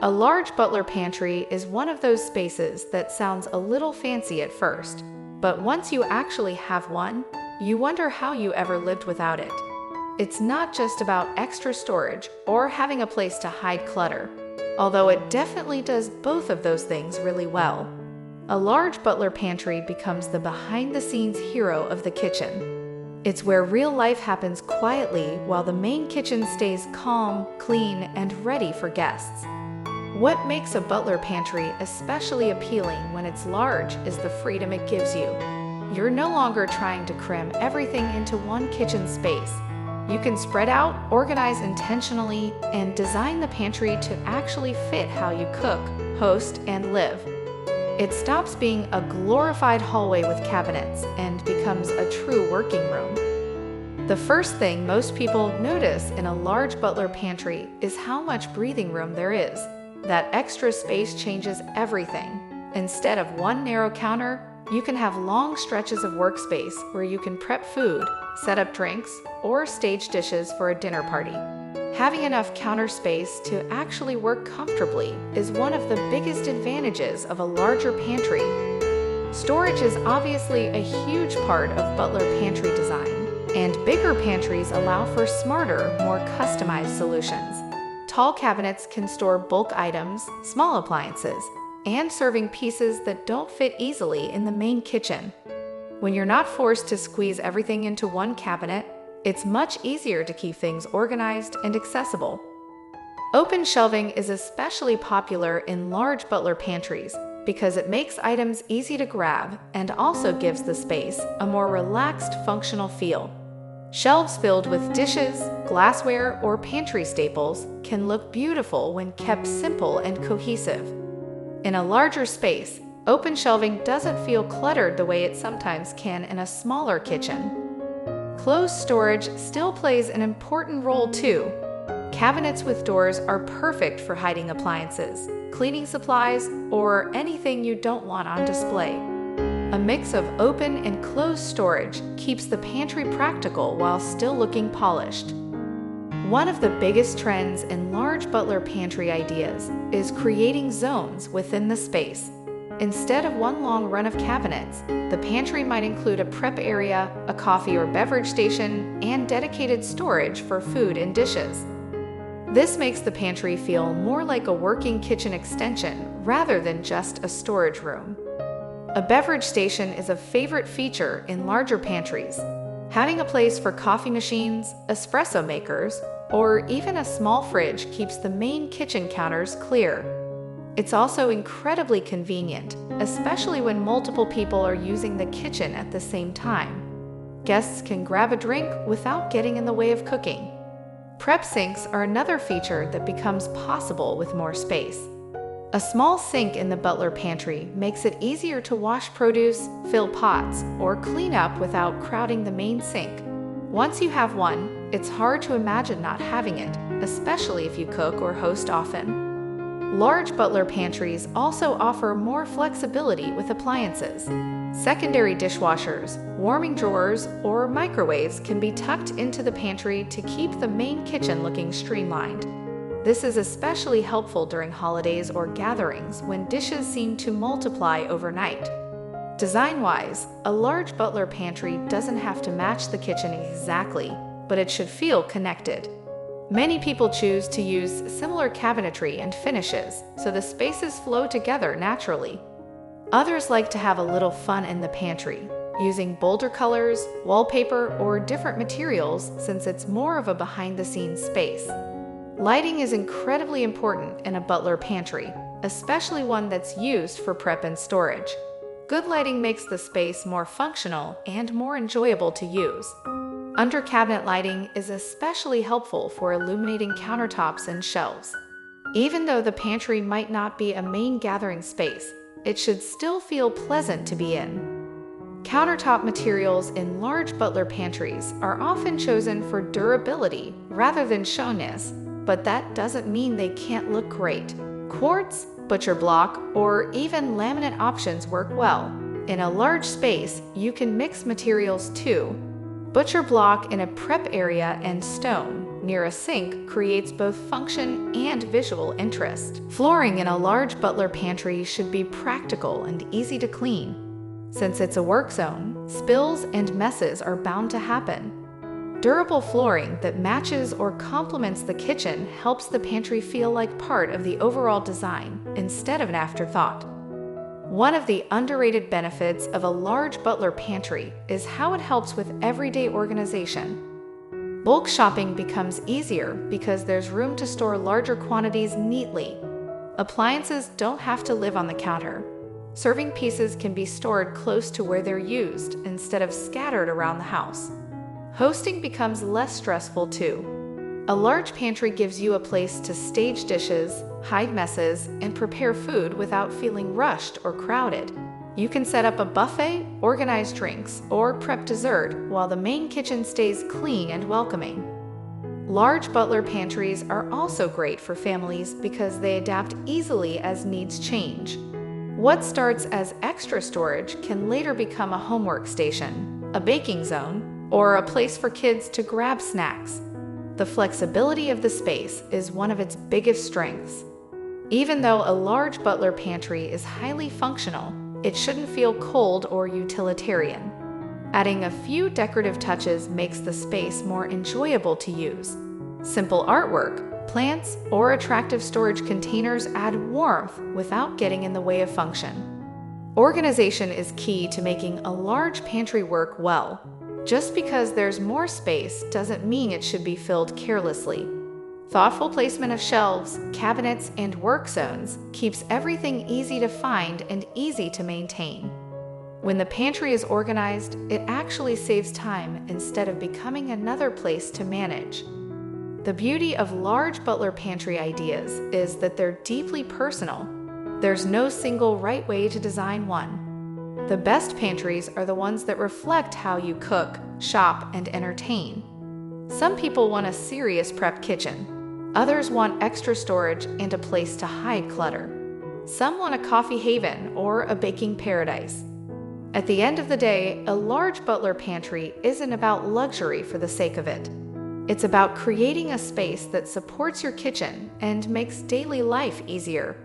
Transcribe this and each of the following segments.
A large butler pantry is one of those spaces that sounds a little fancy at first, but once you actually have one, you wonder how you ever lived without it. It's not just about extra storage or having a place to hide clutter, although it definitely does both of those things really well. A large butler pantry becomes the behind-the-scenes hero of the kitchen. It's where real life happens quietly while the main kitchen stays calm, clean, and ready for guests. What makes a butler pantry especially appealing when it's large is the freedom it gives you. You're no longer trying to cram everything into one kitchen space. You can spread out, organize intentionally, and design the pantry to actually fit how you cook, host, and live. It stops being a glorified hallway with cabinets and becomes a true working room. The first thing most people notice in a large butler pantry is how much breathing room there is. That extra space changes everything. Instead of one narrow counter, you can have long stretches of workspace where you can prep food, set up drinks, or stage dishes for a dinner party. Having enough counter space to actually work comfortably is one of the biggest advantages of a larger pantry. Storage is obviously a huge part of butler pantry design, and bigger pantries allow for smarter, more customized solutions. Tall cabinets can store bulk items, small appliances, and serving pieces that don't fit easily in the main kitchen. When you're not forced to squeeze everything into one cabinet, it's much easier to keep things organized and accessible. Open shelving is especially popular in large butler pantries because it makes items easy to grab and also gives the space a more relaxed, functional feel. Shelves filled with dishes, glassware, or pantry staples can look beautiful when kept simple and cohesive. In a larger space, open shelving doesn't feel cluttered the way it sometimes can in a smaller kitchen. Closed storage still plays an important role too. Cabinets with doors are perfect for hiding appliances, cleaning supplies, or anything you don't want on display. A mix of open and closed storage keeps the pantry practical while still looking polished. One of the biggest trends in large butler pantry ideas is creating zones within the space. Instead of one long run of cabinets, the pantry might include a prep area, a coffee or beverage station, and dedicated storage for food and dishes. This makes the pantry feel more like a working kitchen extension rather than just a storage room. A beverage station is a favorite feature in larger pantries. Having a place for coffee machines, espresso makers, or even a small fridge keeps the main kitchen counters clear. It's also incredibly convenient, especially when multiple people are using the kitchen at the same time. Guests can grab a drink without getting in the way of cooking. Prep sinks are another feature that becomes possible with more space. A small sink in the butler pantry makes it easier to wash produce, fill pots, or clean up without crowding the main sink. Once you have one, it's hard to imagine not having it, especially if you cook or host often. Large butler pantries also offer more flexibility with appliances. Secondary dishwashers, warming drawers, or microwaves can be tucked into the pantry to keep the main kitchen looking streamlined. This is especially helpful during holidays or gatherings when dishes seem to multiply overnight. Design-wise, a large butler pantry doesn't have to match the kitchen exactly, but it should feel connected. Many people choose to use similar cabinetry and finishes, so the spaces flow together naturally. Others like to have a little fun in the pantry, using bolder colors, wallpaper, or different materials since it's more of a behind-the-scenes space. Lighting is incredibly important in a butler pantry, especially one that's used for prep and storage. Good lighting makes the space more functional and more enjoyable to use. Under-cabinet lighting is especially helpful for illuminating countertops and shelves. Even though the pantry might not be a main gathering space, it should still feel pleasant to be in. Countertop materials in large butler pantries are often chosen for durability rather than showness, but that doesn't mean they can't look great. Quartz, butcher block, or even laminate options work well. In a large space, you can mix materials too. Butcher block in a prep area and stone, near a sink creates both function and visual interest. Flooring in a large butler pantry should be practical and easy to clean. Since it's a work zone, spills and messes are bound to happen. Durable flooring that matches or complements the kitchen helps the pantry feel like part of the overall design instead of an afterthought. One of the underrated benefits of a large butler pantry is how it helps with everyday organization. Bulk shopping becomes easier because there's room to store larger quantities neatly. Appliances don't have to live on the counter. Serving pieces can be stored close to where they're used instead of scattered around the house. Hosting becomes less stressful too. A large pantry gives you a place to stage dishes, hide messes, and prepare food without feeling rushed or crowded. You can set up a buffet, organize drinks, or prep dessert while the main kitchen stays clean and welcoming. Large butler pantries are also great for families because they adapt easily as needs change. What starts as extra storage can later become a home workstation, a baking zone, or a place for kids to grab snacks. The flexibility of the space is one of its biggest strengths. Even though a large butler pantry is highly functional, it shouldn't feel cold or utilitarian. Adding a few decorative touches makes the space more enjoyable to use. Simple artwork, plants, or attractive storage containers add warmth without getting in the way of function. Organization is key to making a large pantry work well. Just because there's more space doesn't mean it should be filled carelessly. Thoughtful placement of shelves, cabinets, and work zones keeps everything easy to find and easy to maintain. When the pantry is organized, it actually saves time instead of becoming another place to manage. The beauty of large butler pantry ideas is that they're deeply personal. There's no single right way to design one. The best pantries are the ones that reflect how you cook, shop, and entertain. Some people want a serious prep kitchen. Others want extra storage and a place to hide clutter. Some want a coffee haven or a baking paradise. At the end of the day, a large butler pantry isn't about luxury for the sake of it. It's about creating a space that supports your kitchen and makes daily life easier.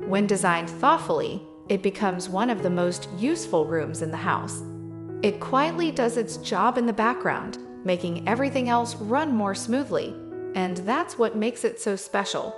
When designed thoughtfully, it becomes one of the most useful rooms in the house. It quietly does its job in the background, making everything else run more smoothly, and that's what makes it so special.